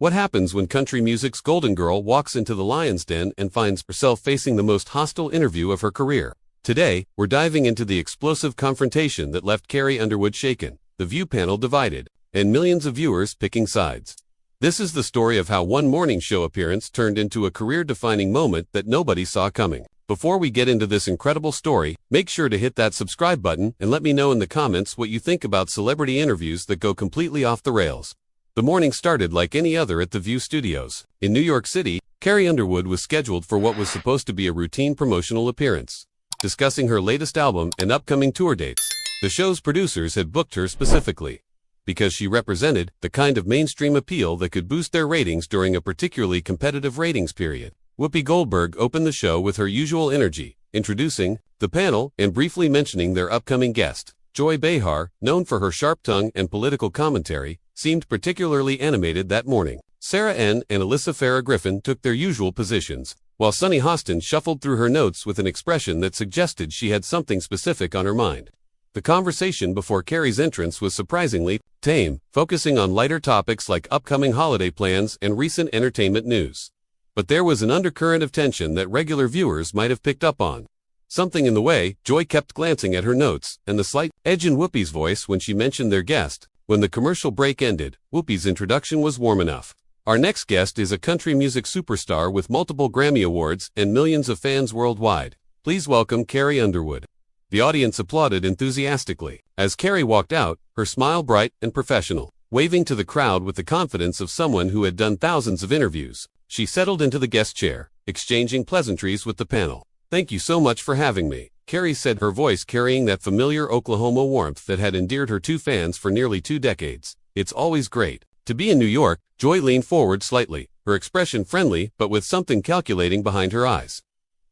What happens when country music's golden girl walks into the lion's den and finds herself facing the most hostile interview of her career? Today, we're diving into the explosive confrontation that left Carrie Underwood shaken, the View panel divided, and millions of viewers picking sides. This is the story of how one morning show appearance turned into a career-defining moment that nobody saw coming. Before we get into this incredible story, make sure to hit that subscribe button and let me know in the comments what you think about celebrity interviews that go completely off the rails. The morning started like any other at the View studios. In New York City, Carrie Underwood was scheduled for what was supposed to be a routine promotional appearance, discussing her latest album and upcoming tour dates. The show's producers had booked her specifically because she represented the kind of mainstream appeal that could boost their ratings during a particularly competitive ratings period. Whoopi Goldberg opened the show with her usual energy, introducing the panel and briefly mentioning their upcoming guest. Joy Behar, known for her sharp tongue and political commentary, seemed particularly animated that morning. Sarah N. and Alyssa Farah Griffin took their usual positions, while Sunny Hostin shuffled through her notes with an expression that suggested she had something specific on her mind. The conversation before Carrie's entrance was surprisingly tame, focusing on lighter topics like upcoming holiday plans and recent entertainment news. But there was an undercurrent of tension that regular viewers might have picked up on. Something in the way Joy kept glancing at her notes, and the slight edge in Whoopi's voice when she mentioned their guest. When the commercial break ended, Whoopi's introduction was warm enough. Our next guest is a country music superstar with multiple Grammy Awards and millions of fans worldwide. Please welcome Carrie Underwood. The audience applauded enthusiastically. As Carrie walked out, her smile bright and professional, waving to the crowd with the confidence of someone who had done thousands of interviews. She settled into the guest chair, exchanging pleasantries with the panel. "Thank you so much for having me," Carrie said, her voice carrying that familiar Oklahoma warmth that had endeared her to fans for nearly 2 decades. "It's always great to be in New York." Joy leaned forward slightly, her expression friendly but with something calculating behind her eyes.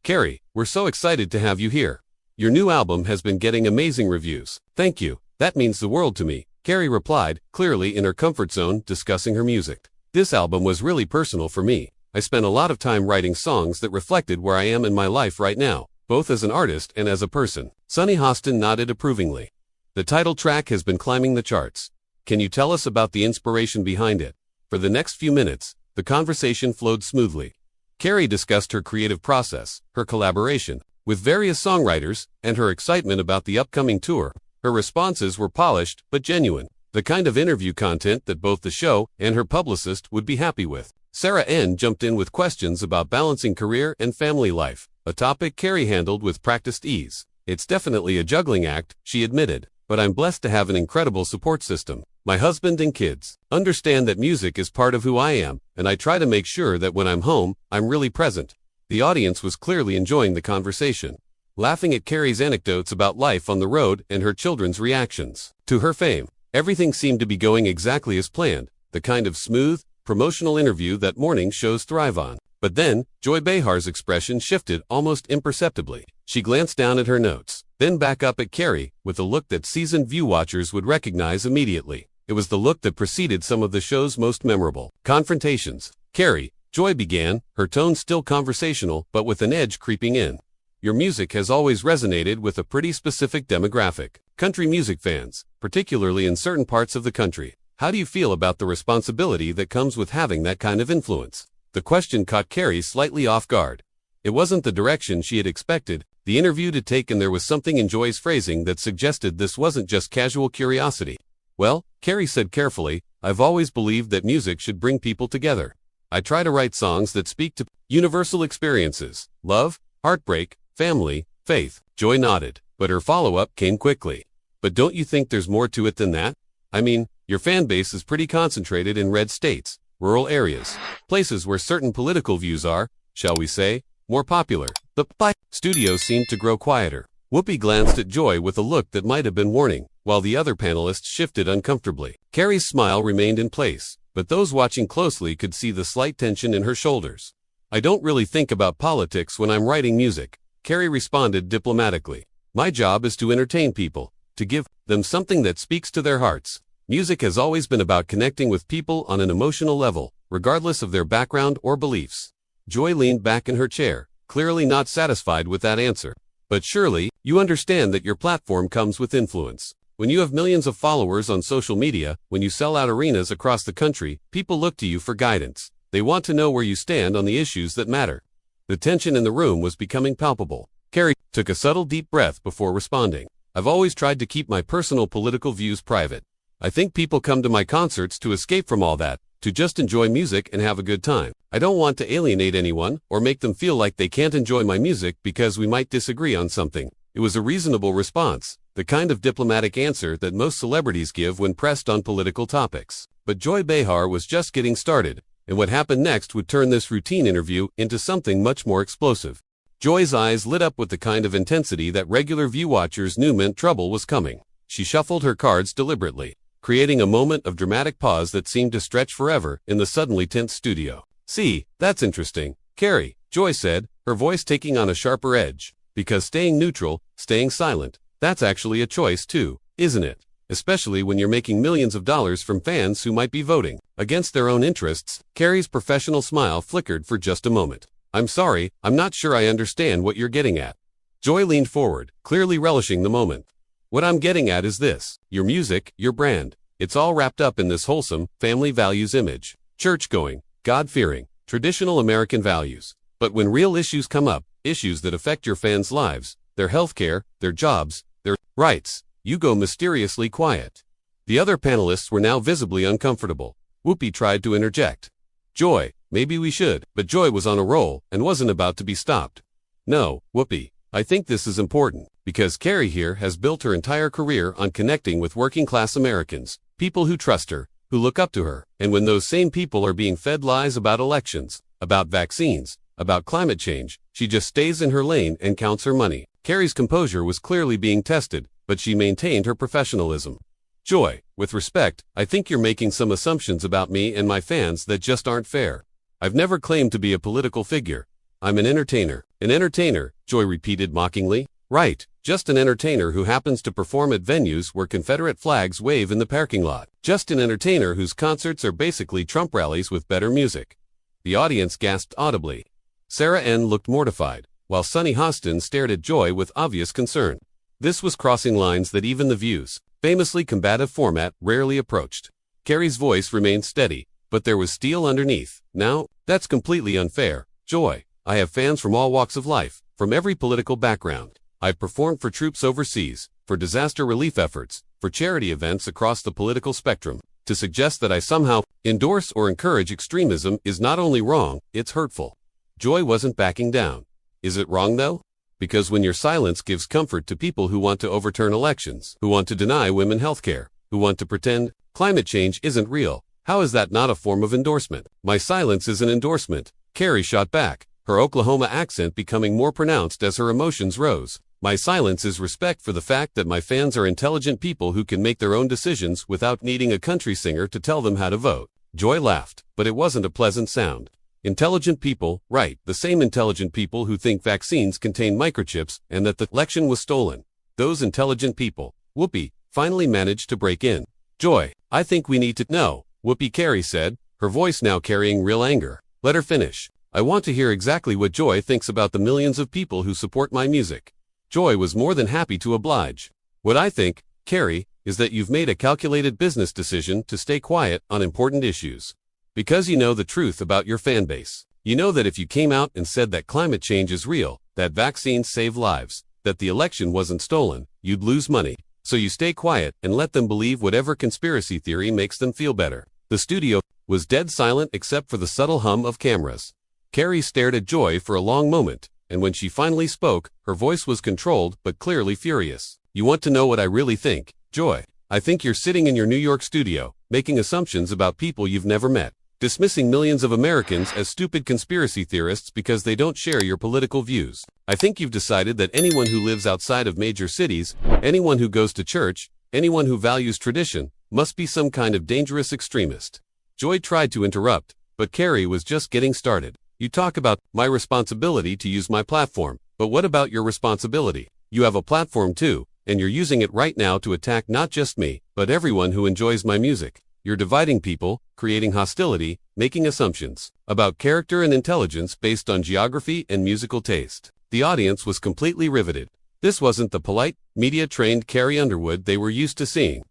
"Carrie, we're so excited to have you here. Your new album has been getting amazing reviews." "Thank you. That means the world to me," Carrie replied, clearly in her comfort zone discussing her music. "This album was really personal for me. I spent a lot of time writing songs that reflected where I am in my life right now, both as an artist and as a person." Sunny Hostin nodded approvingly. "The title track has been climbing the charts. Can you tell us about the inspiration behind it?" For the next few minutes, the conversation flowed smoothly. Carrie discussed her creative process, her collaboration with various songwriters, and her excitement about the upcoming tour. Her responses were polished but genuine, the kind of interview content that both the show and her publicist would be happy with. Sarah N. jumped in with questions about balancing career and family life, a topic Carrie handled with practiced ease. "It's definitely a juggling act," she admitted, "but I'm blessed to have an incredible support system. My husband and kids understand that music is part of who I am, and I try to make sure that when I'm home, I'm really present." The audience was clearly enjoying the conversation, laughing at Carrie's anecdotes about life on the road and her children's reactions to her fame. Everything seemed to be going exactly as planned, the kind of smooth, promotional interview that morning shows thrive on. But then, Joy Behar's expression shifted almost imperceptibly. She glanced down at her notes, then back up at Carrie, with a look that seasoned View watchers would recognize immediately. It was the look that preceded some of the show's most memorable confrontations. "Carrie," Joy began, her tone still conversational but with an edge creeping in, "your music has always resonated with a pretty specific demographic, country music fans, particularly in certain parts of the country. How do you feel about the responsibility that comes with having that kind of influence?" The question caught Carrie slightly off guard. It wasn't the direction she had expected the interview to take, and there was something in Joy's phrasing that suggested this wasn't just casual curiosity. "Well," Carrie said carefully, "I've always believed that music should bring people together. I try to write songs that speak to universal experiences: love, heartbreak, family, faith." Joy nodded, but her follow-up came quickly. "But don't you think there's more to it than that? I mean, your fan base is pretty concentrated in red states, rural areas, places where certain political views are, shall we say, more popular." The studio seemed to grow quieter. Whoopi glanced at Joy with a look that might have been warning, while the other panelists shifted uncomfortably. Carrie's smile remained in place, but those watching closely could see the slight tension in her shoulders. "I don't really think about politics when I'm writing music," Carrie responded diplomatically. "My job is to entertain people, to give them something that speaks to their hearts. Music has always been about connecting with people on an emotional level, regardless of their background or beliefs." Joy leaned back in her chair, clearly not satisfied with that answer. "But surely, you understand that your platform comes with influence. When you have millions of followers on social media, when you sell out arenas across the country, people look to you for guidance. They want to know where you stand on the issues that matter. The tension in the room was becoming palpable. Carrie took a subtle deep breath before responding. I've always tried to keep my personal political views private. I think people come to my concerts to escape from all that, to just enjoy music and have a good time. I don't want to alienate anyone or make them feel like they can't enjoy my music because we might disagree on something. It was a reasonable response, the kind of diplomatic answer that most celebrities give when pressed on political topics. But Joy Behar was just getting started, and what happened next would turn this routine interview into something much more explosive. Joy's eyes lit up with the kind of intensity that regular view watchers knew meant trouble was coming. She shuffled her cards deliberately, creating a moment of dramatic pause that seemed to stretch forever in the suddenly tense studio. See, that's interesting, Carrie, Joy said, her voice taking on a sharper edge. Because staying neutral, staying silent, that's actually a choice too, isn't it? Especially when you're making millions of dollars from fans who might be voting against their own interests. Carrie's professional smile flickered for just a moment. I'm sorry, I'm not sure I understand what you're getting at. Joy leaned forward, clearly relishing the moment. What I'm getting at is this: your music, your brand. It's all wrapped up in this wholesome, family values image. Church-going, God-fearing, traditional American values. But when real issues come up, issues that affect your fans' lives, their healthcare, their jobs, their rights, you go mysteriously quiet. The other panelists were now visibly uncomfortable. Whoopi tried to interject. Joy, maybe we should, but Joy was on a roll and wasn't about to be stopped. No, Whoopi, I think this is important, because Carrie here has built her entire career on connecting with working-class Americans, people who trust her, who look up to her, and when those same people are being fed lies about elections, about vaccines, about climate change, she just stays in her lane and counts her money. Carrie's composure was clearly being tested, but she maintained her professionalism. Joy, with respect, I think you're making some assumptions about me and my fans that just aren't fair. I've never claimed to be a political figure. I'm an entertainer. An entertainer, Joy repeated mockingly. Right, just an entertainer who happens to perform at venues where Confederate flags wave in the parking lot. Just an entertainer whose concerts are basically Trump rallies with better music. The audience gasped audibly. Sarah N. looked mortified, while Sonny Hostin stared at Joy with obvious concern. This was crossing lines that even The View's famously combative format rarely approached. Carrie's voice remained steady, but there was steel underneath. Now, that's completely unfair, Joy. I have fans from all walks of life, from every political background. I've performed for troops overseas, for disaster relief efforts, for charity events across the political spectrum. To suggest that I somehow endorse or encourage extremism is not only wrong, it's hurtful. Joy wasn't backing down. Is it wrong though? Because when your silence gives comfort to people who want to overturn elections, who want to deny women health care, who want to pretend climate change isn't real, how is that not a form of endorsement? My silence is an endorsement, Carrie shot back, her Oklahoma accent becoming more pronounced as her emotions rose. My silence is respect for the fact that my fans are intelligent people who can make their own decisions without needing a country singer to tell them how to vote. Joy laughed, but it wasn't a pleasant sound. Intelligent people, right, the same intelligent people who think vaccines contain microchips and that the election was stolen. Those intelligent people. Whoopi finally managed to break in. Joy, I think we need to know, Whoopi, Carrie said, her voice now carrying real anger. Let her finish. I want to hear exactly what Joy thinks about the millions of people who support my music. Joy was more than happy to oblige. What I think, Carrie, is that you've made a calculated business decision to stay quiet on important issues. Because you know the truth about your fan base. You know that if you came out and said that climate change is real, that vaccines save lives, that the election wasn't stolen, you'd lose money. So you stay quiet and let them believe whatever conspiracy theory makes them feel better. The studio was dead silent except for the subtle hum of cameras. Carrie stared at Joy for a long moment, and when she finally spoke, her voice was controlled but clearly furious. You want to know what I really think, Joy? I think you're sitting in your New York studio, making assumptions about people you've never met. Dismissing millions of Americans as stupid conspiracy theorists because they don't share your political views. I think you've decided that anyone who lives outside of major cities, anyone who goes to church, anyone who values tradition, must be some kind of dangerous extremist. Joy tried to interrupt, but Carrie was just getting started. You talk about my responsibility to use my platform, but what about your responsibility? You have a platform too, and you're using it right now to attack not just me, but everyone who enjoys my music. You're dividing people, creating hostility, making assumptions about character and intelligence based on geography and musical taste. The audience was completely riveted. This wasn't the polite, media-trained Carrie Underwood they were used to seeing.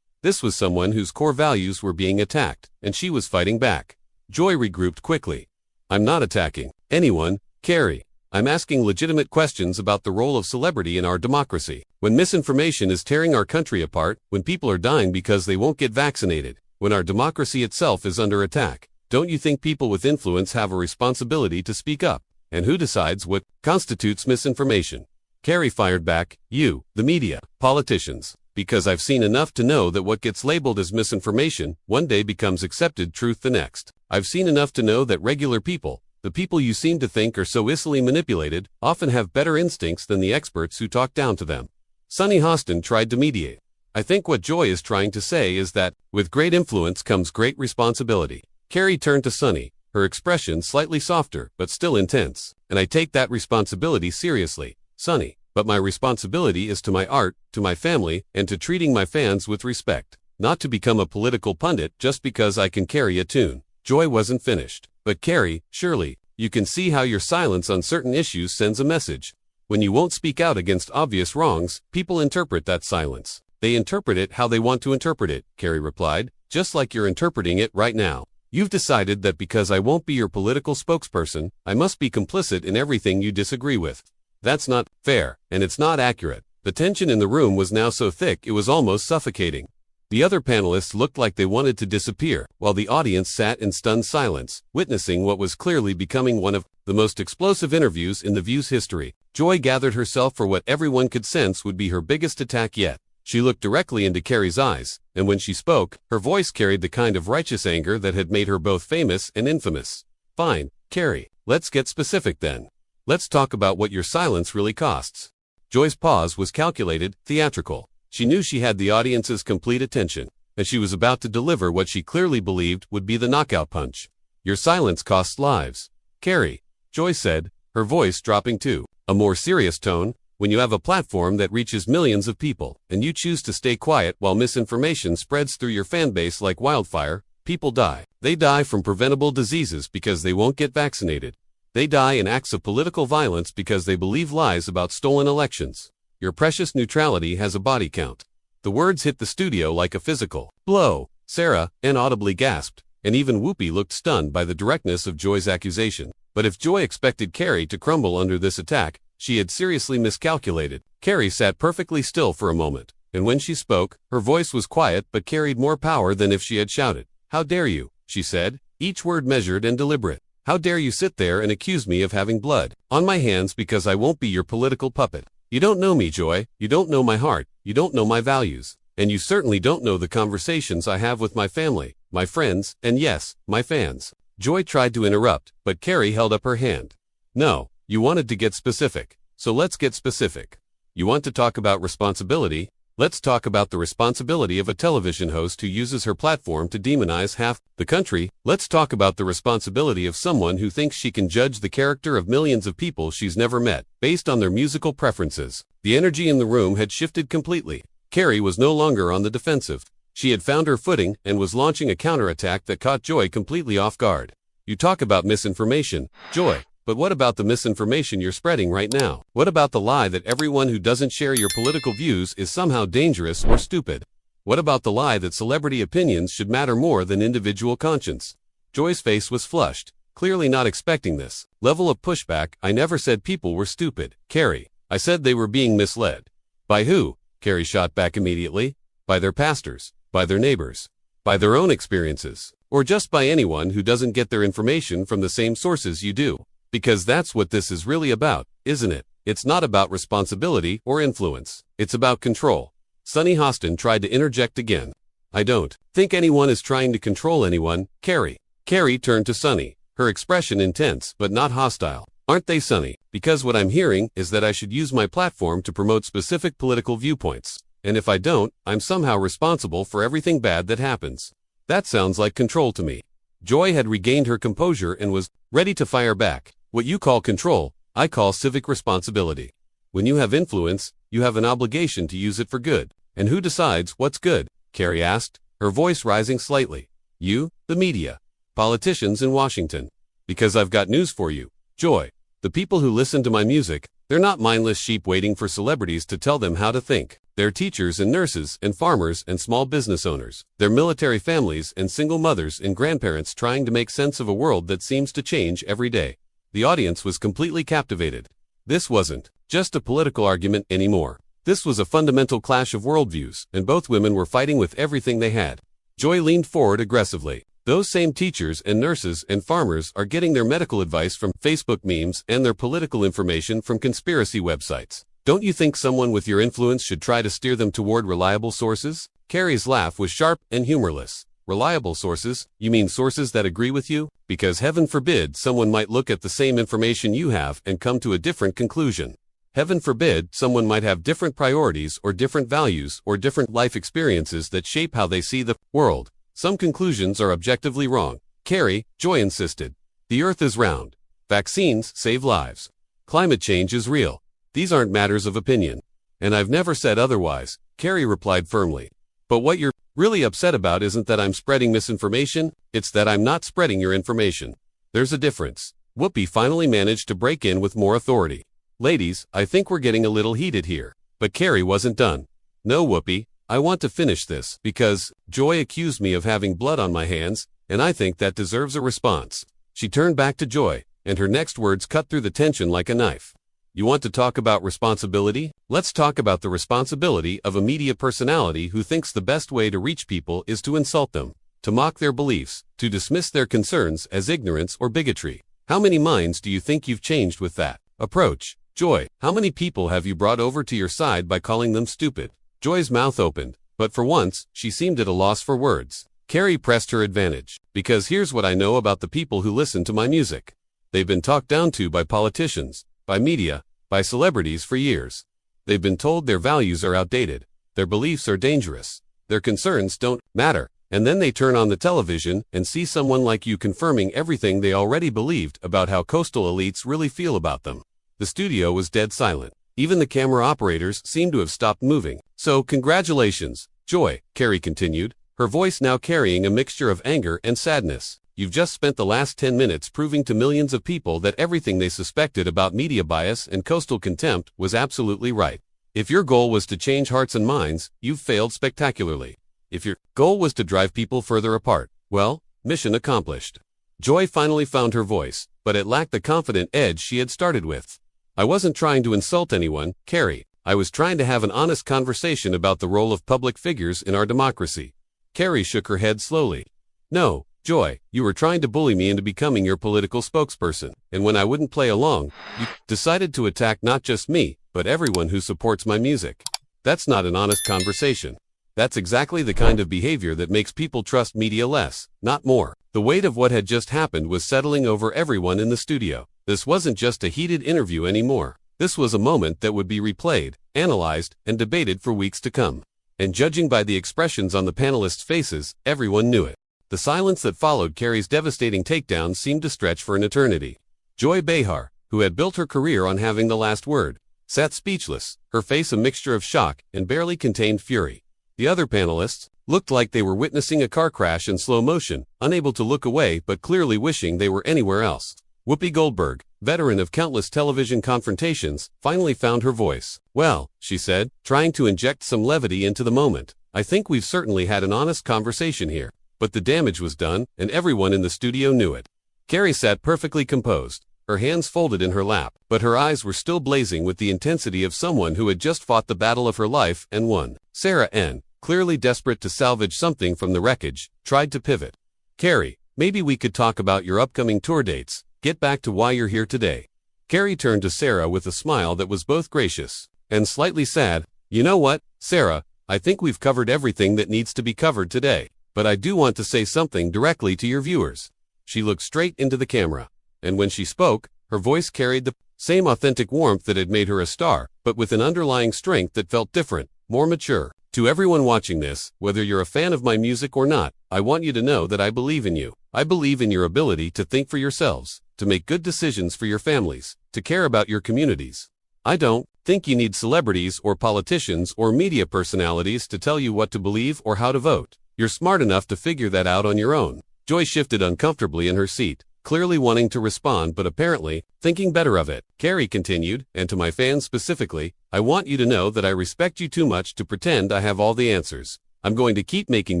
This was someone whose core values were being attacked, and she was fighting back. Joy regrouped quickly. I'm not attacking anyone, Carrie. I'm asking legitimate questions about the role of celebrity in our democracy. When misinformation is tearing our country apart, when people are dying because they won't get vaccinated, when our democracy itself is under attack, don't you think people with influence have a responsibility to speak up? And who decides what constitutes misinformation? Carrie fired back, you, the media, politicians. Because I've seen enough to know that what gets labeled as misinformation one day becomes accepted truth the next. I've seen enough to know that regular people, the people you seem to think are so easily manipulated, often have better instincts than the experts who talk down to them. Sunny Hostin tried to mediate. I think what Joy is trying to say is that, with great influence comes great responsibility. Carrie turned to Sunny, her expression slightly softer, but still intense. And I take that responsibility seriously, Sunny. But my responsibility is to my art, to my family, and to treating my fans with respect. Not to become a political pundit just because I can carry a tune. Joy wasn't finished. But Carrie, surely, you can see how your silence on certain issues sends a message. When you won't speak out against obvious wrongs, people interpret that silence. They interpret it how they want to interpret it, Carrie replied, just like you're interpreting it right now. You've decided that because I won't be your political spokesperson, I must be complicit in everything you disagree with. That's not fair, and it's not accurate. The tension in the room was now so thick it was almost suffocating. The other panelists looked like they wanted to disappear, while the audience sat in stunned silence, witnessing what was clearly becoming one of the most explosive interviews in The View's history. Joy gathered herself for what everyone could sense would be her biggest attack yet. She looked directly into Carrie's eyes, and when she spoke, her voice carried the kind of righteous anger that had made her both famous and infamous. Fine, Carrie, let's get specific then. Let's talk about what your silence really costs. Joy's pause was calculated, theatrical. She knew she had the audience's complete attention, and she was about to deliver what she clearly believed would be the knockout punch. Your silence costs lives. Carrie, Joy said, her voice dropping to a more serious tone. When you have a platform that reaches millions of people, and you choose to stay quiet while misinformation spreads through your fanbase like wildfire, people die. They die from preventable diseases because they won't get vaccinated. They die in acts of political violence because they believe lies about stolen elections. Your precious neutrality has a body count. The words hit the studio like a physical blow. Sarah inaudibly gasped, and even Whoopi looked stunned by the directness of Joy's accusation. But if Joy expected Carrie to crumble under this attack, she had seriously miscalculated. Carrie sat perfectly still for a moment, and when she spoke, her voice was quiet but carried more power than if she had shouted. How dare you, she said, each word measured and deliberate. How dare you sit there and accuse me of having blood on my hands because I won't be your political puppet? You don't know me, Joy. You don't know my heart. You don't know my values. And you certainly don't know the conversations I have with my family, my friends, and yes, my fans. Joy tried to interrupt, but Carrie held up her hand. No, you wanted to get specific. So let's get specific. You want to talk about responsibility? Let's talk about the responsibility of a television host who uses her platform to demonize half the country. Let's talk about the responsibility of someone who thinks she can judge the character of millions of people she's never met, based on their musical preferences. The energy in the room had shifted completely. Carrie was no longer on the defensive. She had found her footing and was launching a counterattack that caught Joy completely off guard. You talk about misinformation, Joy. But what about the misinformation you're spreading right now? What about the lie that everyone who doesn't share your political views is somehow dangerous or stupid? What about the lie that celebrity opinions should matter more than individual conscience? Joy's face was flushed, clearly not expecting this level of pushback. I never said people were stupid, Carrie. I said they were being misled. By who? Carrie shot back immediately. By their pastors, by their neighbors, by their own experiences, or just by anyone who doesn't get their information from the same sources you do. Because that's what this is really about, isn't it? It's not about responsibility or influence. It's about control. Sunny Hostin tried to interject again. I don't think anyone is trying to control anyone, Carrie. Carrie turned to Sunny, her expression intense but not hostile. Aren't they, Sunny? Because what I'm hearing is that I should use my platform to promote specific political viewpoints. And if I don't, I'm somehow responsible for everything bad that happens. That sounds like control to me. Joy had regained her composure and was ready to fire back. What you call control, I call civic responsibility. When you have influence, you have an obligation to use it for good. And who decides what's good? Carrie asked, her voice rising slightly. You, the media, politicians in Washington. Because I've got news for you, Joy. The people who listen to my music, They're not mindless sheep waiting for celebrities to tell them how to think. They're teachers and nurses and farmers and small business owners. They're military families and single mothers and grandparents trying to make sense of a world that seems to change every day. The audience was completely captivated. This wasn't just a political argument anymore. This was a fundamental clash of worldviews, and both women were fighting with everything they had. Joy leaned forward aggressively. Those same teachers and nurses and farmers are getting their medical advice from Facebook memes and their political information from conspiracy websites. Don't you think someone with your influence should try to steer them toward reliable sources? Carrie's laugh was sharp and humorless. Reliable sources? You mean sources that agree with you? Because heaven forbid someone might look at the same information you have and come to a different conclusion. Heaven forbid someone might have different priorities or different values or different life experiences that shape how they see the world. Some conclusions are objectively wrong. Carrie, Joy insisted. The earth is round. Vaccines save lives. Climate change is real. These aren't matters of opinion. And I've never said otherwise, Carrie replied firmly. But what you're really upset about isn't that I'm spreading misinformation, it's that I'm not spreading your information. There's a difference. Whoopi finally managed to break in with more authority. Ladies, I think we're getting a little heated here. But Carrie wasn't done. No, Whoopi. I want to finish this, because Joy accused me of having blood on my hands, and I think that deserves a response. She turned back to Joy, and her next words cut through the tension like a knife. You want to talk about responsibility? Let's talk about the responsibility of a media personality who thinks the best way to reach people is to insult them, to mock their beliefs, to dismiss their concerns as ignorance or bigotry. How many minds do you think you've changed with that approach? Joy, how many people have you brought over to your side by calling them stupid? Joy's mouth opened, but for once, she seemed at a loss for words. Carrie pressed her advantage. Because here's what I know about the people who listen to my music. They've been talked down to by politicians, by media, by celebrities for years. They've been told their values are outdated, their beliefs are dangerous, their concerns don't matter, and then they turn on the television and see someone like you confirming everything they already believed about how coastal elites really feel about them. The studio was dead silent. Even the camera operators seemed to have stopped moving. So, congratulations, Joy, Carrie continued, her voice now carrying a mixture of anger and sadness. You've just spent the last 10 minutes proving to millions of people that everything they suspected about media bias and coastal contempt was absolutely right. If your goal was to change hearts and minds, you've failed spectacularly. If your goal was to drive people further apart, well, mission accomplished. Joy finally found her voice, but it lacked the confident edge she had started with. I wasn't trying to insult anyone, Carrie. I was trying to have an honest conversation about the role of public figures in our democracy. Carrie shook her head slowly. No, Joy, you were trying to bully me into becoming your political spokesperson, and when I wouldn't play along, you decided to attack not just me, but everyone who supports my music. That's not an honest conversation. That's exactly the kind of behavior that makes people trust media less, not more. The weight of what had just happened was settling over everyone in the studio. This wasn't just a heated interview anymore. This was a moment that would be replayed, analyzed, and debated for weeks to come. And judging by the expressions on the panelists' faces, everyone knew it. The silence that followed Carrie's devastating takedown seemed to stretch for an eternity. Joy Behar, who had built her career on having the last word, sat speechless, her face a mixture of shock and barely contained fury. The other panelists looked like they were witnessing a car crash in slow motion, unable to look away but clearly wishing they were anywhere else. Whoopi Goldberg, veteran of countless television confrontations, finally found her voice. Well, she said, trying to inject some levity into the moment, I think we've certainly had an honest conversation here. But the damage was done, and everyone in the studio knew it. Carrie sat perfectly composed, her hands folded in her lap, but her eyes were still blazing with the intensity of someone who had just fought the battle of her life and won. Sarah N., clearly desperate to salvage something from the wreckage, tried to pivot. Carrie, maybe we could talk about your upcoming tour dates. Get back to why you're here today. Carrie turned to Sarah with a smile that was both gracious and slightly sad. You know what, Sarah, I think we've covered everything that needs to be covered today, but I do want to say something directly to your viewers. She looked straight into the camera, and when she spoke, her voice carried the same authentic warmth that had made her a star, but with an underlying strength that felt different, more mature. To everyone watching this, whether you're a fan of my music or not, I want you to know that I believe in you. I believe in your ability to think for yourselves, to make good decisions for your families, to care about your communities. I don't think you need celebrities or politicians or media personalities to tell you what to believe or how to vote. You're smart enough to figure that out on your own. Joy shifted uncomfortably in her seat, clearly wanting to respond but apparently thinking better of it. Carrie continued, and to my fans specifically, I want you to know that I respect you too much to pretend I have all the answers. I'm going to keep making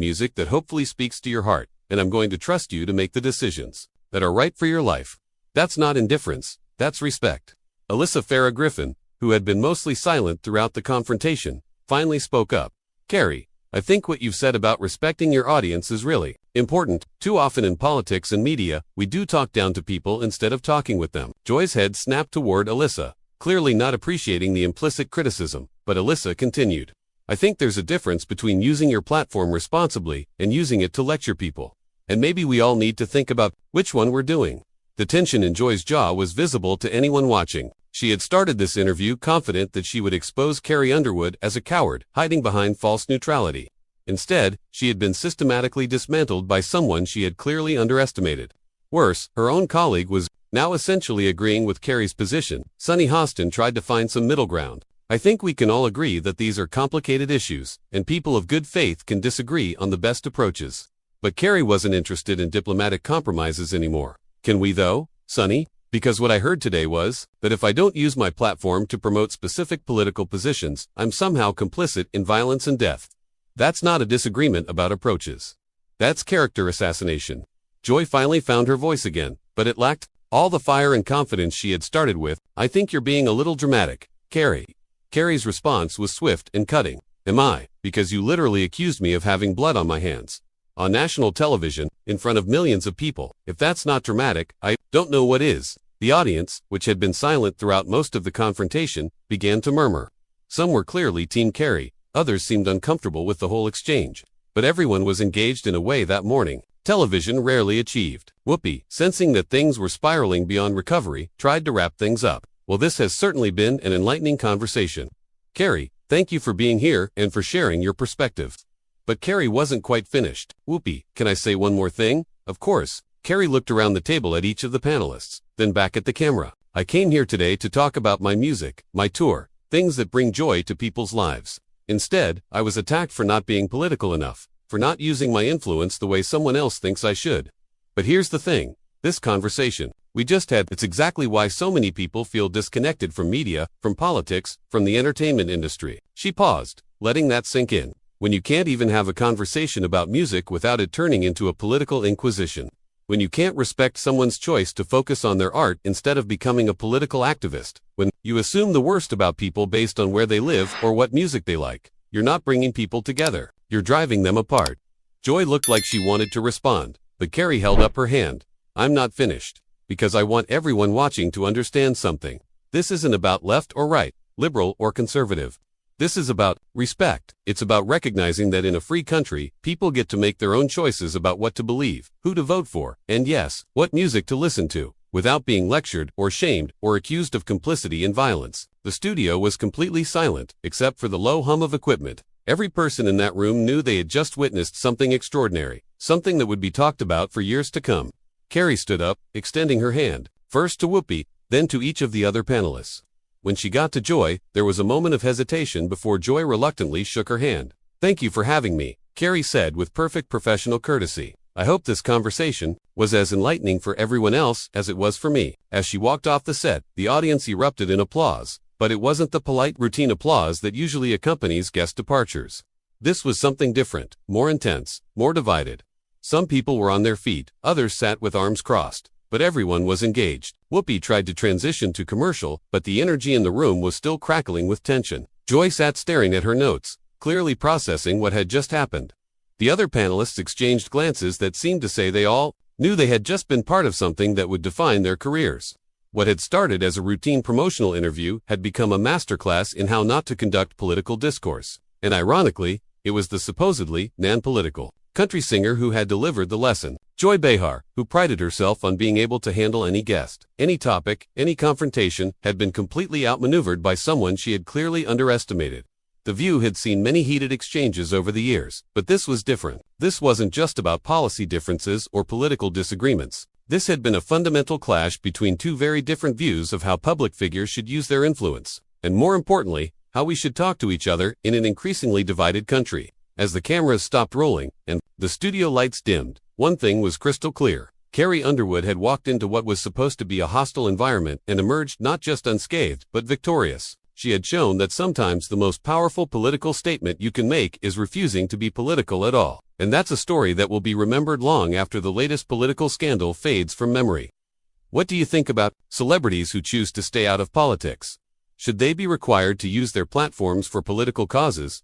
music that hopefully speaks to your heart, and I'm going to trust you to make the decisions that are right for your life. That's not indifference, that's respect. Alyssa Farah Griffin, who had been mostly silent throughout the confrontation, finally spoke up. Carrie, I think what you've said about respecting your audience is really important. Too often in politics and media, we do talk down to people instead of talking with them. Joy's head snapped toward Alyssa, clearly not appreciating the implicit criticism, but Alyssa continued. I think there's a difference between using your platform responsibly and using it to lecture people. And maybe we all need to think about which one we're doing. The tension in Joy's jaw was visible to anyone watching. She had started this interview confident that she would expose Carrie Underwood as a coward, hiding behind false neutrality. Instead, she had been systematically dismantled by someone she had clearly underestimated. Worse, her own colleague was now essentially agreeing with Carrie's position. Sunny Hostin tried to find some middle ground. I think we can all agree that these are complicated issues, and people of good faith can disagree on the best approaches. But Carrie wasn't interested in diplomatic compromises anymore. Can we though, Sunny? Because what I heard today was that if I don't use my platform to promote specific political positions, I'm somehow complicit in violence and death. That's not a disagreement about approaches. That's character assassination. Joy finally found her voice again, but it lacked all the fire and confidence she had started with. I think you're being a little dramatic, Carrie. Carrie's response was swift and cutting. Am I? Because you literally accused me of having blood on my hands. On national television, in front of millions of people. If that's not dramatic, I don't know what is. The audience, which had been silent throughout most of the confrontation, began to murmur. Some were clearly Team Carrie, others seemed uncomfortable with the whole exchange. But everyone was engaged in a way that morning television rarely achieved. Whoopi, sensing that things were spiraling beyond recovery, tried to wrap things up. Well, this has certainly been an enlightening conversation. Carrie, thank you for being here and for sharing your perspective. But Carrie wasn't quite finished. Whoopi, can I say one more thing? Of course. Carrie looked around the table at each of the panelists, then back at the camera. I came here today to talk about my music, my tour, things that bring joy to people's lives. Instead, I was attacked for not being political enough, for not using my influence the way someone else thinks I should. But here's the thing. This conversation we just had, it's exactly why so many people feel disconnected from media, from politics, from the entertainment industry. She paused, letting that sink in. When you can't even have a conversation about music without it turning into a political inquisition. When you can't respect someone's choice to focus on their art instead of becoming a political activist. When you assume the worst about people based on where they live or what music they like. You're not bringing people together. You're driving them apart. Joy looked like she wanted to respond, but Carrie held up her hand. I'm not finished. Because I want everyone watching to understand something. This isn't about left or right, liberal or conservative. This is about respect. It's about recognizing that in a free country, people get to make their own choices about what to believe, who to vote for, and yes, what music to listen to, without being lectured or shamed or accused of complicity in violence. The studio was completely silent, except for the low hum of equipment. Every person in that room knew they had just witnessed something extraordinary, something that would be talked about for years to come. Carrie stood up, extending her hand, first to Whoopi, then to each of the other panelists. When she got to Joy, there was a moment of hesitation before Joy reluctantly shook her hand. Thank you for having me, Carrie said with perfect professional courtesy. I hope this conversation was as enlightening for everyone else as it was for me. As she walked off the set, the audience erupted in applause, but it wasn't the polite routine applause that usually accompanies guest departures. This was something different, more intense, more divided. Some people were on their feet, others sat with arms crossed, but everyone was engaged. Whoopi tried to transition to commercial, but the energy in the room was still crackling with tension. Joy sat staring at her notes, clearly processing what had just happened. The other panelists exchanged glances that seemed to say they all knew they had just been part of something that would define their careers. What had started as a routine promotional interview had become a masterclass in how not to conduct political discourse. And ironically, it was the supposedly non-political country singer who had delivered the lesson. Joy Behar, who prided herself on being able to handle any guest, any topic, any confrontation, had been completely outmaneuvered by someone she had clearly underestimated. The View had seen many heated exchanges over the years, but this was different. This wasn't just about policy differences or political disagreements. This had been a fundamental clash between two very different views of how public figures should use their influence, and more importantly, how we should talk to each other in an increasingly divided country. As the cameras stopped rolling and the studio lights dimmed, one thing was crystal clear. Carrie Underwood had walked into what was supposed to be a hostile environment and emerged not just unscathed, but victorious. She had shown that sometimes the most powerful political statement you can make is refusing to be political at all. And that's a story that will be remembered long after the latest political scandal fades from memory. What do you think about celebrities who choose to stay out of politics? Should they be required to use their platforms for political causes,